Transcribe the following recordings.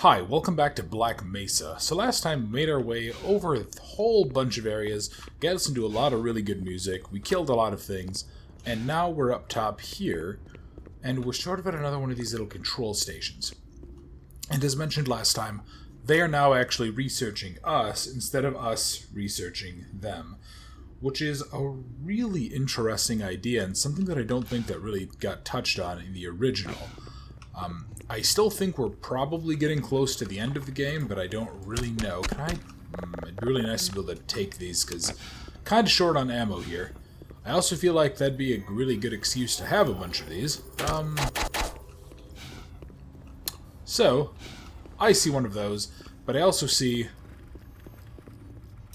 Hi, welcome back to Black Mesa. So last time we made our way over a whole bunch of areas, got us into a lot of really good music, we killed a lot of things, and now we're up top here, and we're sort of at another one of these little control stations. And as mentioned last time, they are now actually researching us instead of us researching them, which is a really interesting idea and something that I don't think that really got touched on in the original. I still think we're probably getting close to the end of the game, but I don't really know. It'd be really nice to be able to take these, because kind of short on ammo here. I also feel like that'd be a really good excuse to have a bunch of these. So, I see one of those, but I also see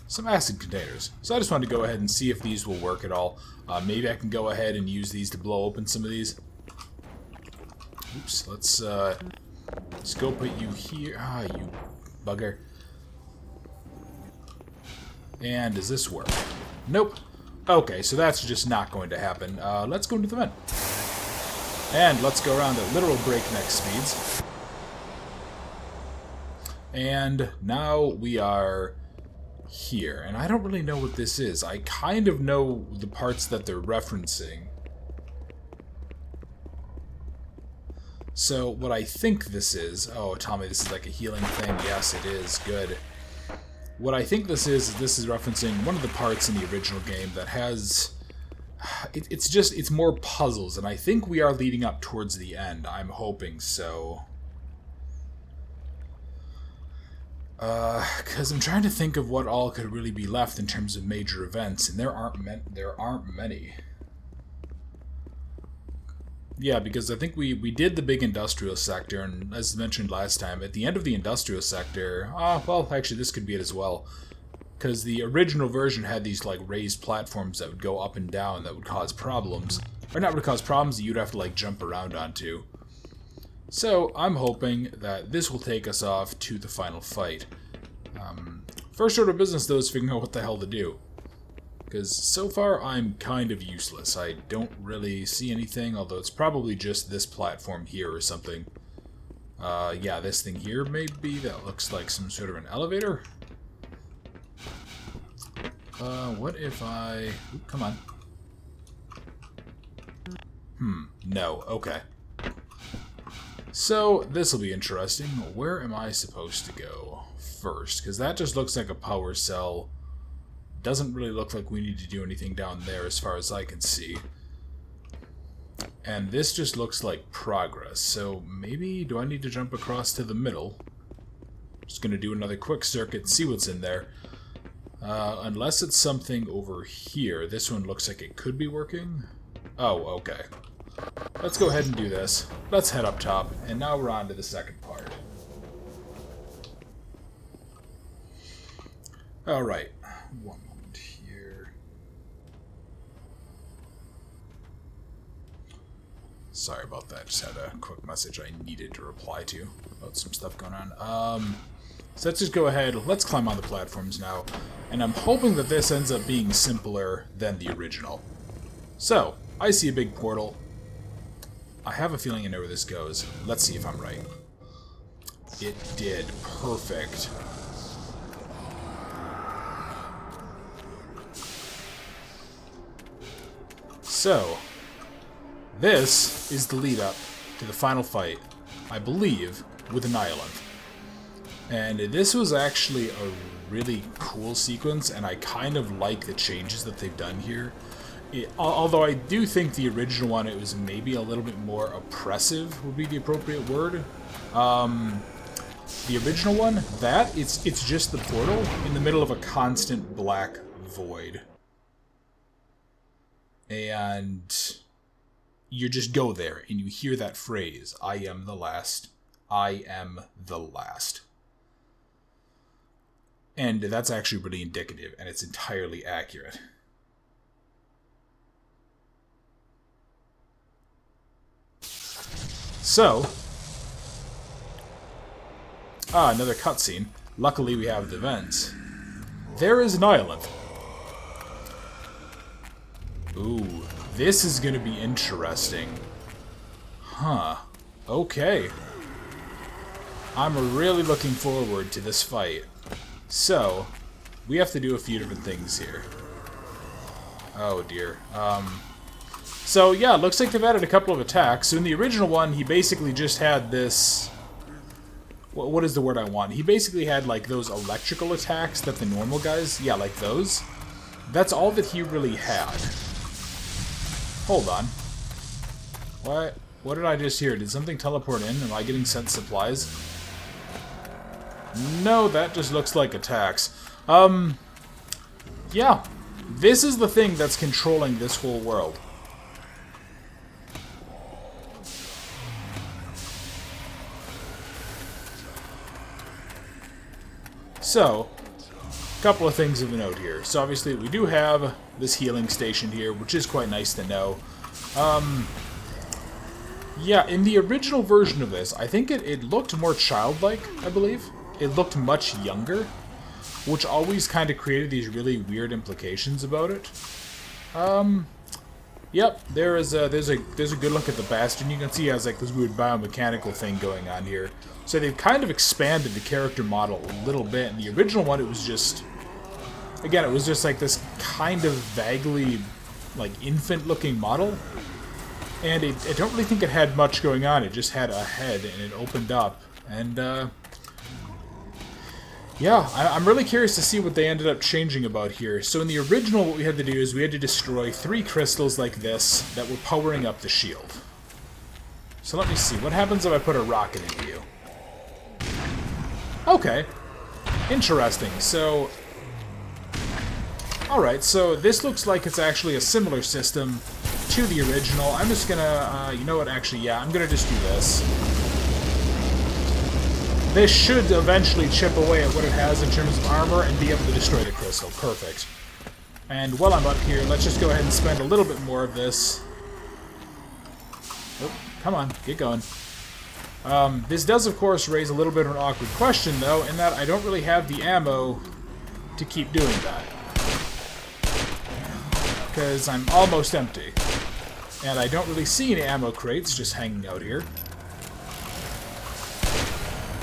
some acid containers. So I just wanted to go ahead and see if these will work at all. Maybe I can go ahead and use these to blow open some of these. Oops, let's go put you here. Ah, you bugger. And does this work? Nope. Okay, so that's just not going to happen. Let's go into the vent. And let's go around at literal breakneck speeds. And now we are here. And I don't really know what this is. I kind of know the parts that they're referencing. So, what I think this is... Oh, tell me this is like a healing thing. Yes, it is. Good. What I think this is referencing one of the parts in the original game that has... It's more puzzles, and I think we are leading up towards the end. I'm hoping so. Because I'm trying to think of what all could really be left in terms of major events, and there aren't many. Yeah, because I think we did the big industrial sector, and as mentioned last time, at the end of the industrial sector... well, actually, this could be it as well. Because the original version had these, like, raised platforms that would go up and down that would cause problems. Or not would cause problems that you'd have to, like, jump around onto. So, I'm hoping that this will take us off to the final fight. First order of business, though, is figuring out what the hell to do. Because so far, I'm kind of useless. I don't really see anything, although it's probably just this platform here or something. Yeah, this thing here, maybe, that looks like some sort of an elevator. What if I... Oop, come on. No, okay. So, this will be interesting. Where am I supposed to go first? Because that just looks like a power cell. Doesn't really look like we need to do anything down there as far as I can see. And this just looks like progress. So maybe, do I need to jump across to the middle? Just gonna do another quick circuit, see what's in there. Unless it's something over here. This one looks like it could be working. Oh, okay. Let's go ahead and do this. Let's head up top. And now we're on to the second part. Alright. One moment here. Sorry about that. Just had a quick message I needed to reply to about some stuff going on. So let's just go ahead. Let's climb on the platforms now. And I'm hoping that this ends up being simpler than the original. So, I see a big portal. I have a feeling I know where this goes. Let's see if I'm right. It did. Perfect. So, this is the lead up to the final fight, I believe, with Annihilant. And this was actually a really cool sequence, and I kind of like the changes that they've done here. Although I do think the original one, it was maybe a little bit more oppressive, would be the appropriate word. The original one, it's just the portal in the middle of a constant black void. And you just go there, and you hear that phrase, I am the last. I am the last. And that's actually really indicative, and it's entirely accurate. So, another cutscene. Luckily we have the vents. There is Annihilant. Ooh, this is gonna be interesting. Huh. Okay. I'm really looking forward to this fight. So, we have to do a few different things here. Oh dear. So yeah, it looks like they've added a couple of attacks. So in the original one, he basically just had this... What is the word I want? He basically had like those electrical attacks that the normal guys... Yeah, like those. That's all that he really had. Hold on. What did I just hear? Did something teleport in? Am I getting sent supplies? No, that just looks like attacks. Yeah. This is the thing that's controlling this whole world. So, a couple of things of note here. So obviously we do have this healing station here, which is quite nice to know. Yeah, in the original version of this, I think it looked more childlike, I believe. It looked much younger, which always kind of created these really weird implications about it. Yep, there's a good look at the Bastion. You can see it has like this weird biomechanical thing going on here. So they've kind of expanded the character model a little bit. In the original one, it was just, again, it was just like this kind of vaguely like infant-looking model. And I don't really think it had much going on. It just had a head, and it opened up. And, yeah, I'm really curious to see what they ended up changing about here. So in the original, what we had to do is we had to destroy 3 crystals like this that were powering up the shield. So let me see. What happens if I put a rocket into you? Okay. Interesting. So... Alright, so this looks like it's actually a similar system to the original. I'm just gonna, you know what, actually, yeah, I'm gonna just do this. This should eventually chip away at what it has in terms of armor and be able to destroy the crystal. Perfect. And while I'm up here, let's just go ahead and spend a little bit more of this. Oh, come on, get going. This does, of course, raise a little bit of an awkward question, though, in that I don't really have the ammo to keep doing that. Because I'm almost empty. And I don't really see any ammo crates just hanging out here.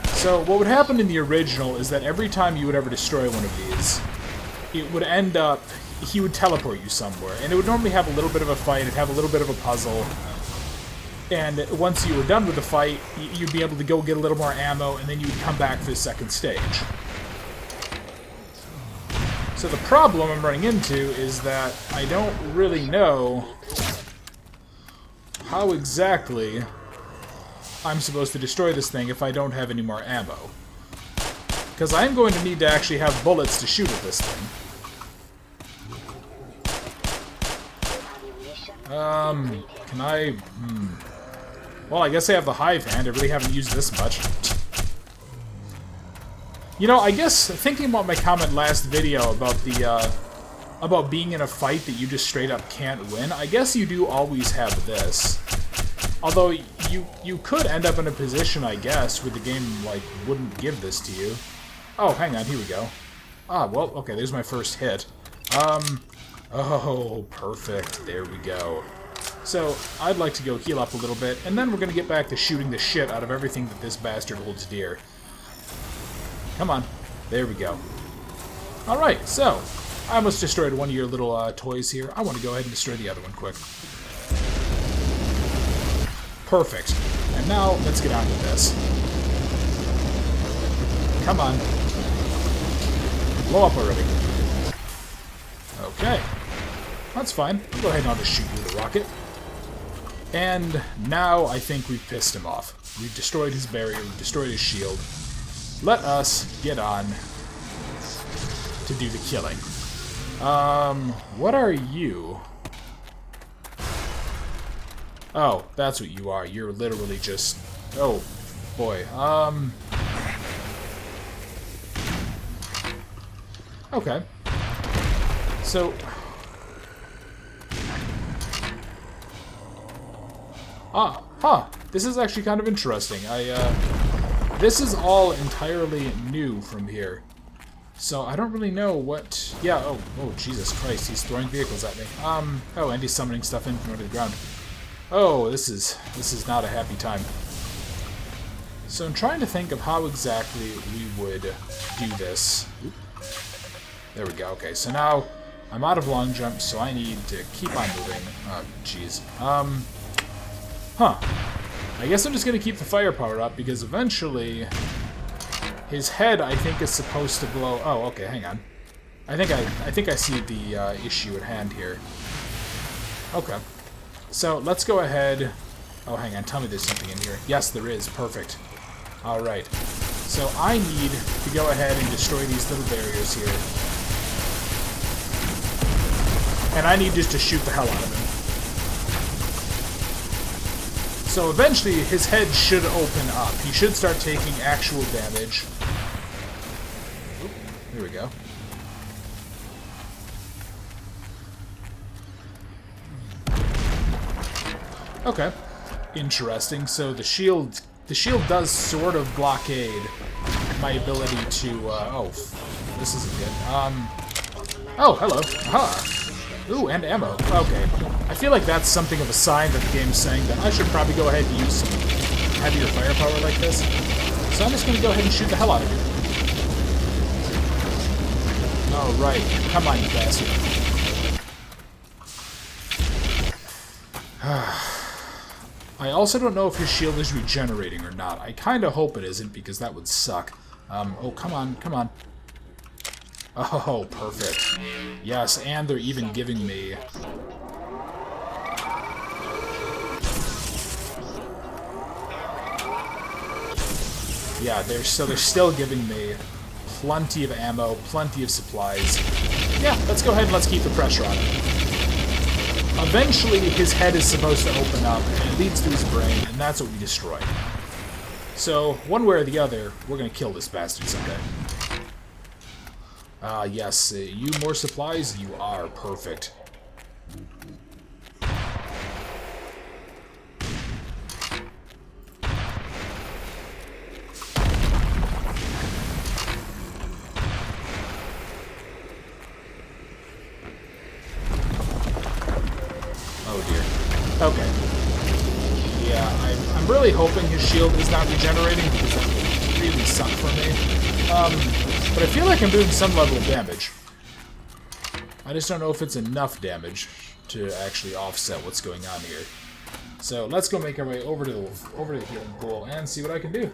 So what would happen in the original is that every time you would ever destroy one of these, it would end up, he would teleport you somewhere. And it would normally have a little bit of a fight, it'd have a little bit of a puzzle. And once you were done with the fight, you'd be able to go get a little more ammo, and then you'd come back for the second stage. So the problem I'm running into is that I don't really know how exactly I'm supposed to destroy this thing if I don't have any more ammo. Because I'm going to need to actually have bullets to shoot at this thing. Can I... Well, I guess I have the hive hand. I really haven't used this much. You know, I guess, thinking about my comment last video about the, about being in a fight that you just straight up can't win, I guess you do always have this. Although, you could end up in a position, I guess, where the game, like, wouldn't give this to you. Oh, hang on, here we go. Ah, well, okay, there's my first hit. Oh, perfect, there we go. So, I'd like to go heal up a little bit, and then we're gonna get back to shooting the shit out of everything that this bastard holds dear. Come on. There we go. Alright, so, I almost destroyed one of your little toys here. I want to go ahead and destroy the other one quick. Perfect. And now, let's get on with this. Come on. Blow up already. Okay. That's fine. I'll go ahead and I'll just shoot you with a rocket. And now I think we've pissed him off. We've destroyed his barrier, we've destroyed his shield. Let us get on to do the killing. What are you? Oh, that's what you are. You're literally just... Oh, boy. Okay. So... This is actually kind of interesting. This is all entirely new from here. So I don't really know what... Yeah, oh, Jesus Christ, he's throwing vehicles at me. Oh, and he's summoning stuff in from under the ground. Oh, this is not a happy time. So I'm trying to think of how exactly we would do this. Oop. There we go. Okay, so now I'm out of long jump, so I need to keep on moving. Oh, jeez. I guess I'm just going to keep the firepower up, because eventually his head, I think, is supposed to blow... Oh, okay, hang on. I think I see the issue at hand here. Okay. So, let's go ahead... Oh, hang on, tell me there's something in here. Yes, there is. Perfect. Alright. So, I need to go ahead and destroy these little barriers here. And I need just to shoot the hell out of him. So eventually, his head should open up. He should start taking actual damage. Oop, here we go. Okay. Interesting. So the shield does sort of blockade my ability to, oh, this isn't good. Oh, hello. Aha. Ooh, and ammo. Okay. I feel like that's something of a sign that the game's saying that I should probably go ahead and use some heavier firepower like this. So I'm just going to go ahead and shoot the hell out of you. Alright. Come on, you bastard. I also don't know if his shield is regenerating or not. I kind of hope it isn't, because that would suck. Oh, come on, come on. Oh, perfect. Yes, and they're even giving me... Yeah, they're still giving me plenty of ammo, plenty of supplies. Yeah, let's go ahead and let's keep the pressure on him. Eventually, his head is supposed to open up, and it leads to his brain, and that's what we destroy. So, one way or the other, we're gonna kill this bastard someday. Yes, you more supplies? You are perfect. Oh dear. Okay. Yeah, I'm really hoping his shield is not regenerating, because that would really suck for me. But I feel like I'm doing some level of damage. I just don't know if it's enough damage to actually offset what's going on here. So let's go make our way over to the healing pool and see what I can do.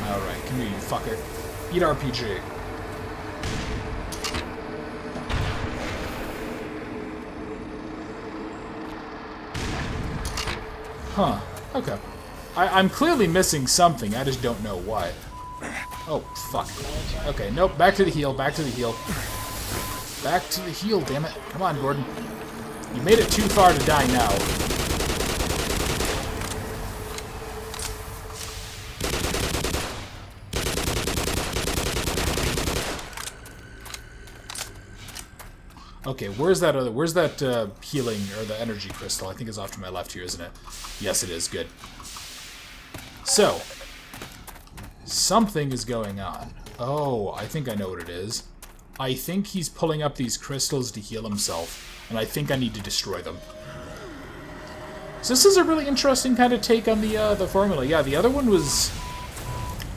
Alright, come here, you fucker. Eat RPG. Huh. Okay. I'm clearly missing something, I just don't know what. Oh, fuck. Okay, nope, back to the heal, back to the heal. Back to the heal, damn it. Come on, Gordon. You made it too far to die now. Okay, where's that healing, or the energy crystal? I think it's off to my left here, isn't it? Yes, it is. Good. So, something is going on. Oh, I think I know what it is. I think he's pulling up these crystals to heal himself, and I think I need to destroy them. So this is a really interesting kind of take on the formula. Yeah, the other one was...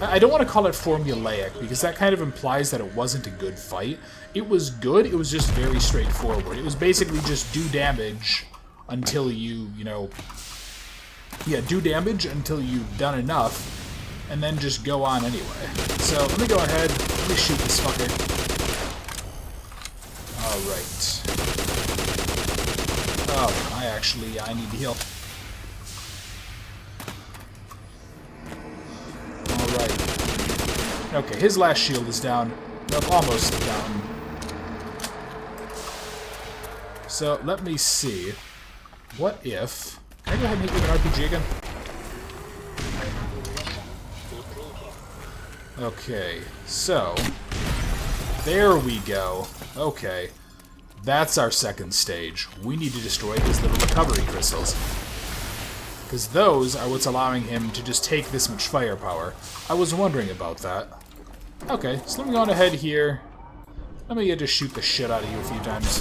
I don't want to call it formulaic, because that kind of implies that it wasn't a good fight. It was good, it was just very straightforward. It was basically just do damage until you know... Yeah, do damage until you've done enough, and then just go on anyway. So, let me go ahead, let me shoot this fucker. Alright. Oh, I need to heal. Alright. Okay, his last shield is down. Nope, almost down. So, let me see. What if... Can I go ahead and hit you with an RPG again? Okay, so... There we go. Okay. That's our second stage. We need to destroy his little recovery crystals. Because those are what's allowing him to just take this much firepower. I was wondering about that. Okay, so let me go on ahead here. Let me just shoot the shit out of you a few times.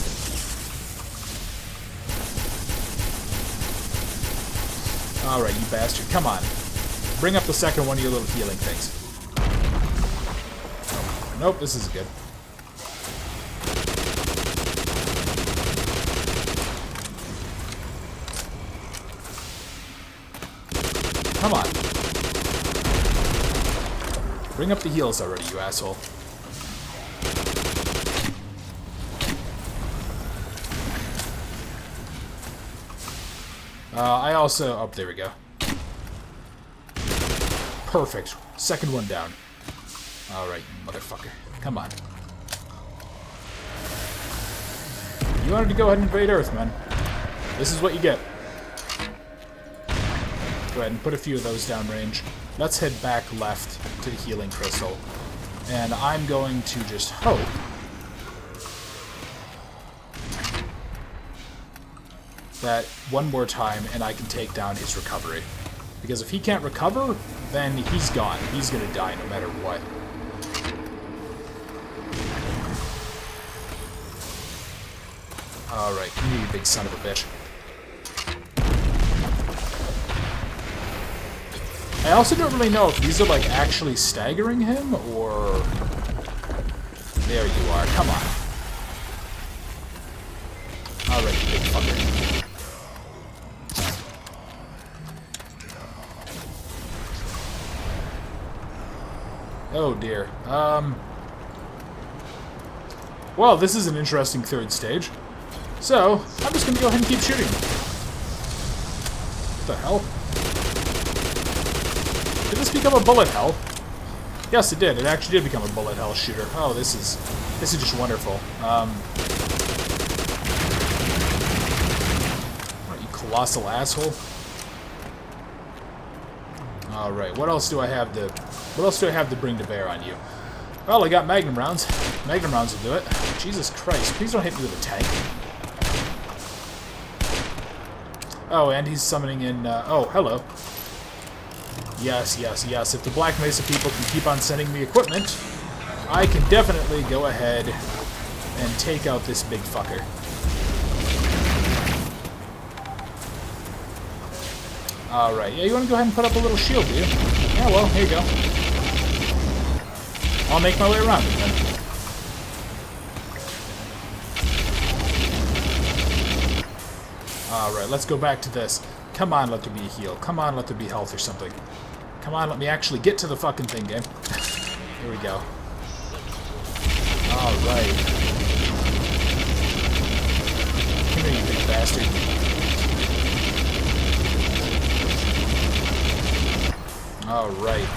Alright, you bastard. Come on. Bring up the second one of your little healing things. Nope, this is good. Come on. Bring up the heals already, you asshole. I also... Oh, there we go. Perfect. Second one down. Alright, motherfucker. Come on. You wanted to go ahead and invade Earth, man. This is what you get. Go ahead and put a few of those downrange. Let's head back left to the healing crystal. And I'm going to just hope that one more time and I can take down his recovery. Because if he can't recover, then he's gone. He's gonna die no matter what. Alright, you big son of a bitch. I also don't really know if these are, like, actually staggering him, or... There you are, come on. Alright, big fucker. Oh dear. Well, this is an interesting third stage. So, I'm just gonna go ahead and keep shooting. What the hell? Did this become a bullet hell? Yes, it did. It actually did become a bullet hell shooter. Oh, this is just wonderful. What, you colossal asshole. All right, what else do I have to bring to bear on you? Well, I got magnum rounds. Magnum rounds will do it. Jesus Christ! Please don't hit me with a tank. Oh, and he's summoning in. Oh, hello. Yes, yes, yes. If the Black Mesa people can keep on sending me equipment, I can definitely go ahead and take out this big fucker. Alright, yeah, you want to go ahead and put up a little shield, do you? Yeah, well, here you go. I'll make my way around it then. Alright, let's go back to this. Come on, let there be a heal. Come on, let there be health or something. Come on, let me actually get to the fucking thing, game. Here we go. Alright. Come here, you big bastard. Alright.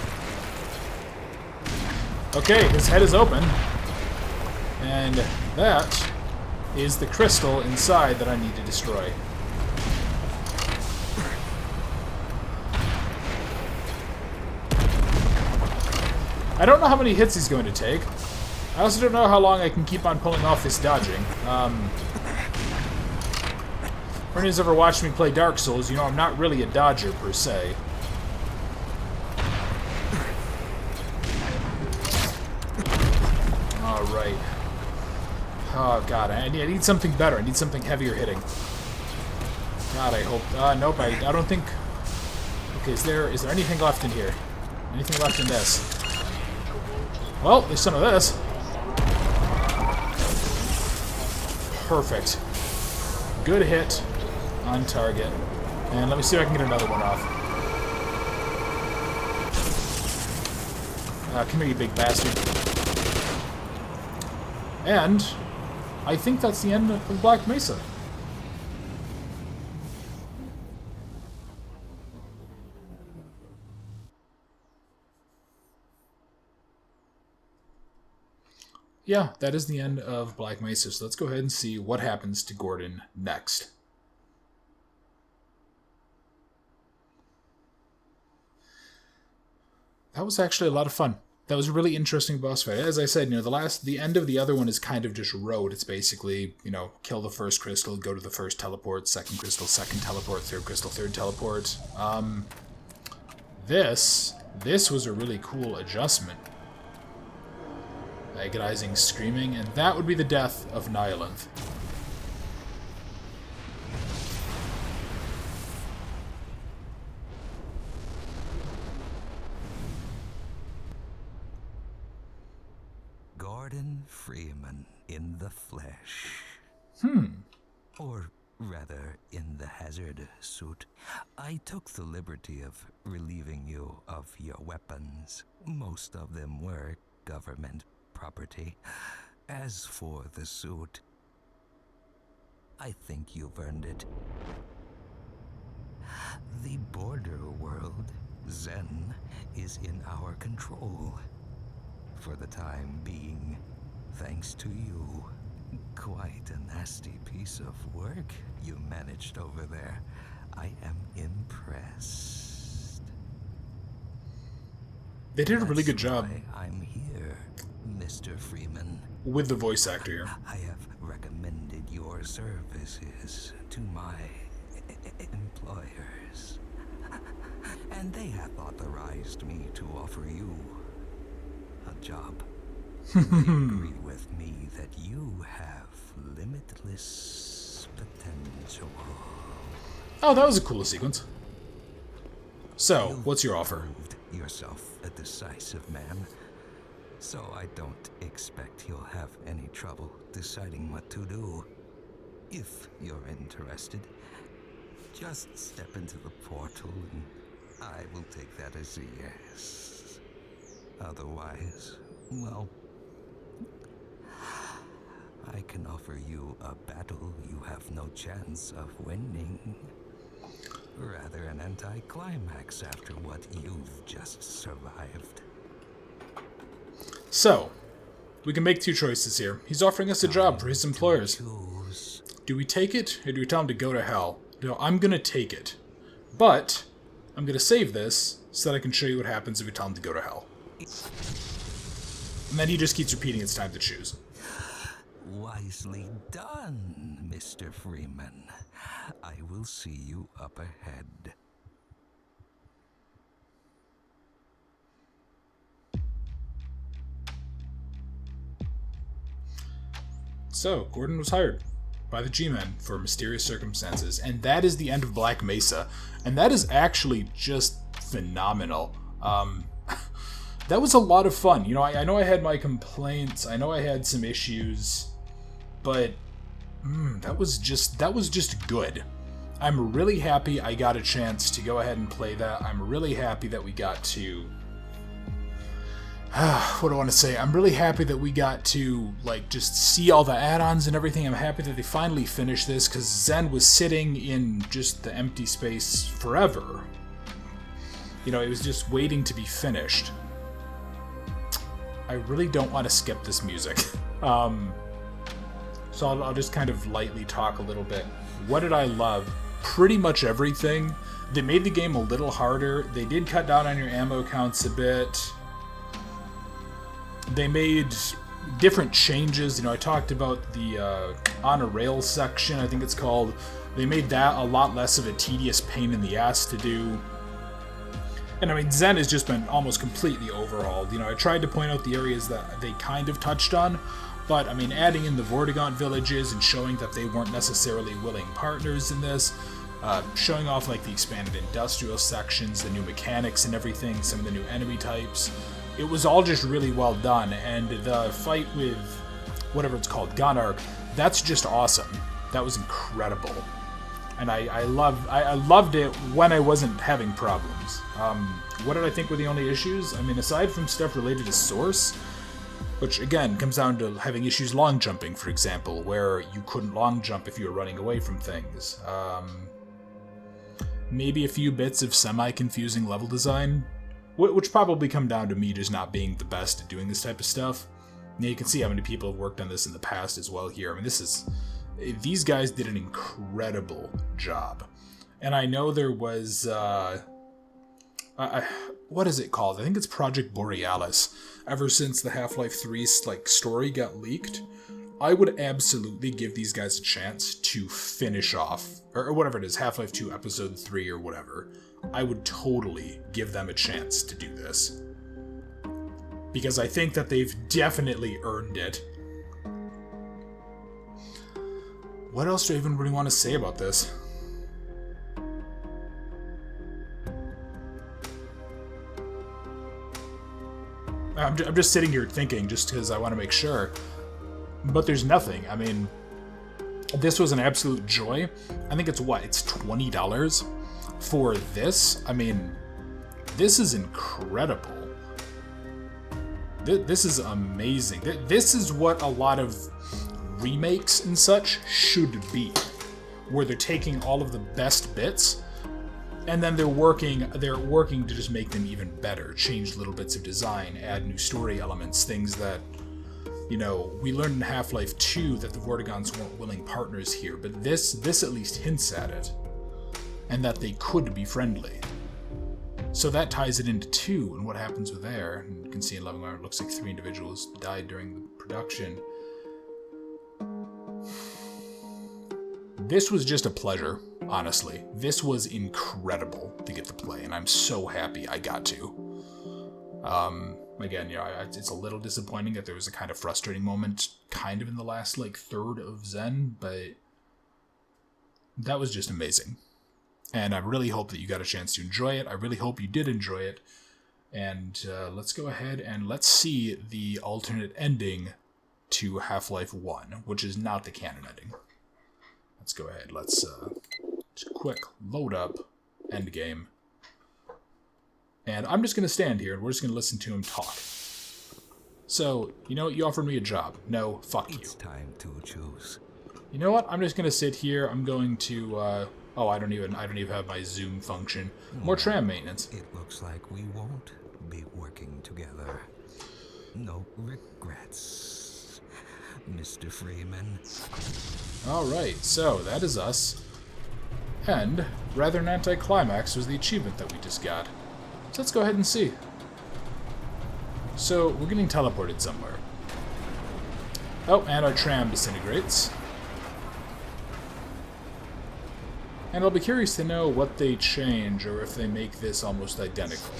Okay, his head is open. And that is the crystal inside that I need to destroy. I don't know how many hits he's going to take. I also don't know how long I can keep on pulling off this dodging. For anyone who's ever watched me play Dark Souls, you know I'm not really a dodger, per se. Alright. Oh, God. I need something better. I need something heavier hitting. God, I hope... nope, I don't think... Okay, is there anything left in here? Anything left in this? Well, there's some of this. Perfect. Good hit on target. And let me see if I can get another one off. Come here, you big bastard. And I think that's the end of Black Mesa. Yeah, that is the end of Black Mesa, so let's go ahead and see what happens to Gordon next. That was actually a lot of fun. That was a really interesting boss fight. As I said, you know, the end of the other one is kind of just road. It's basically, you know, kill the first crystal, go to the first teleport, second crystal, second teleport, third crystal, third teleport. This was a really cool adjustment. Agonizing screaming, and that would be the death of Nihilith. Gordon Freeman in the flesh. Or rather, in the hazard suit. I took the liberty of relieving you of your weapons. Most of them were government property. As for the suit, I think you've earned it. The border world, Zen, is in our control. For the time being, thanks to you. Quite a nasty piece of work you managed over there. I am impressed. They did a really good job. I'm here, Mr. Freeman. With the voice actor here. I have recommended your services to my employers. And they have authorized me to offer you a job. They agree with me that you have limitless potential. Oh, that was a cool sequence. So, You've what's your offer? proved yourself a decisive man, so I don't expect you'll have any trouble deciding what to do. If you're interested, just step into the portal and I will take that as a yes. Otherwise, well, I can offer you a battle you have no chance of winning. Rather an anticlimax after what you've just survived. So, we can make two choices here. He's offering us a job for his employers. Choose. Do we take it, or do we tell him to go to hell? No, I'm gonna take it. But, I'm gonna save this, so that I can show you what happens if we tell him to go to hell. And then he just keeps repeating it's time to choose. Wisely done, Mr. Freeman. I will see you up ahead. So, Gordon was hired by the G-Men for mysterious circumstances, and that is the end of Black Mesa. And that is actually just phenomenal. That was a lot of fun. You know, I know I had my complaints, I know I had some issues, but that was just good. I'm really happy I got a chance to go ahead and play that. I'm really happy that we got to... what do I want to say? I'm really happy that we got to, like, just see all the add-ons and everything. I'm happy that they finally finished this, because Zen was sitting in just the empty space forever. You know, it was just waiting to be finished. I really don't want to skip this music. So I'll just kind of lightly talk a little bit. What did I love? Pretty much everything. They made the game a little harder. They did cut down on your ammo counts a bit. They made different changes. You know, I talked about the on a rail section, I think it's called. They made that a lot less of a tedious pain in the ass to do. And I mean, Zen has just been almost completely overhauled. You know, I tried to point out the areas that they kind of touched on, but I mean, adding in the Vortigaunt villages and showing that they weren't necessarily willing partners in this, showing off like the expanded industrial sections, the new mechanics and everything, some of the new enemy types. It was all just really well done, and the fight with whatever it's called, Gonark, that's just awesome. That was incredible. And I loved it when I wasn't having problems. What did I think were the only issues? I mean, aside from stuff related to Source, which again comes down to having issues long jumping, for example, where you couldn't long jump if you were running away from things. Maybe a few bits of semi-confusing level design, which probably come down to me just not being the best at doing this type of stuff. Now you can see how many people have worked on this in the past as well here. I mean, these guys did an incredible job. And I know there was, what is it called? I think it's Project Borealis. Ever since the Half-Life 3 story got leaked, I would absolutely give these guys a chance to finish off, or whatever it is, Half-Life 2 Episode 3 or whatever. I would totally give them a chance to do this. because I think that they've definitely earned it. What else do I even really want to say about this? I'm just sitting here thinking, just because I want to make sure. But there's nothing. I mean, this was an absolute joy. I think it's what? It's $20 for this? I mean, this is incredible. This is amazing. This is what a lot of remakes and such should be, where they're taking all of the best bits and then they're working to just make them even better, change little bits of design, add new story elements, things that, you know, we learned in Half-Life 2 that the Vortigaunts weren't willing partners here, but this at least hints at it, and that they could be friendly. So that ties it into 2 and what happens with there. And you can see in Leavenworth, it looks like 3 individuals died during the production. This was just a pleasure, honestly. This was incredible to get to play, and I'm so happy I got to. Again, you know, it's a little disappointing that there was a kind of frustrating moment kind of in the last, like, third of Zen, but that was just amazing. And I really hope that you got a chance to enjoy it. I really hope you did enjoy it. And let's go ahead and let's see the alternate ending to Half-Life 1, which is not the canon ending. Let's go ahead. Let's just quick load up endgame. And I'm just going to stand here and we're just going to listen to him talk. So, you know what? You offered me a job. No, fuck you. It's time to choose. You know what? I'm just going to sit here. I'm going to, oh, I don't even have my zoom function. More tram maintenance. It looks like we won't be working together. No regrets, Mr. Freeman. Alright, so that is us. And, rather an anticlimax was the achievement that we just got. So let's go ahead and see. So, we're getting teleported somewhere. Oh, and our tram disintegrates. And I'll be curious to know what they change, or if they make this almost identical.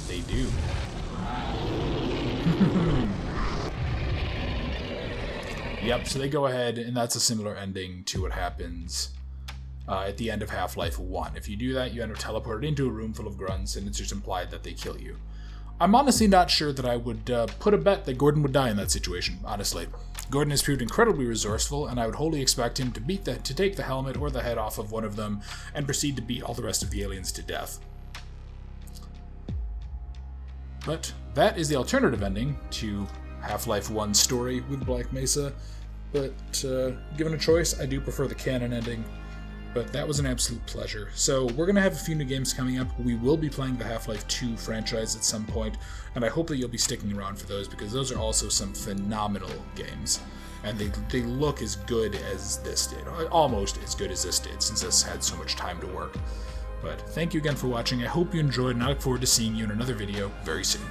They do. Yep, so they go ahead, and that's a similar ending to what happens at the end of Half-Life 1. If you do that, you end up teleported into a room full of grunts, and it's just implied that they kill you. I'm honestly not sure that I would put a bet that Gordon would die in that situation, honestly. Gordon has proved incredibly resourceful, and I would wholly expect him to take the helmet or the head off of one of them and proceed to beat all the rest of the aliens to death. But that is the alternative ending to Half-Life 1's story with Black Mesa. But given a choice, I do prefer the canon ending. But that was an absolute pleasure. So we're going to have a few new games coming up. We will be playing the Half-Life 2 franchise at some point, and I hope that you'll be sticking around for those, because those are also some phenomenal games. And they look as good as this did. Almost as good as this did, since this had so much time to work. But thank you again for watching. I hope you enjoyed, and I look forward to seeing you in another video very soon.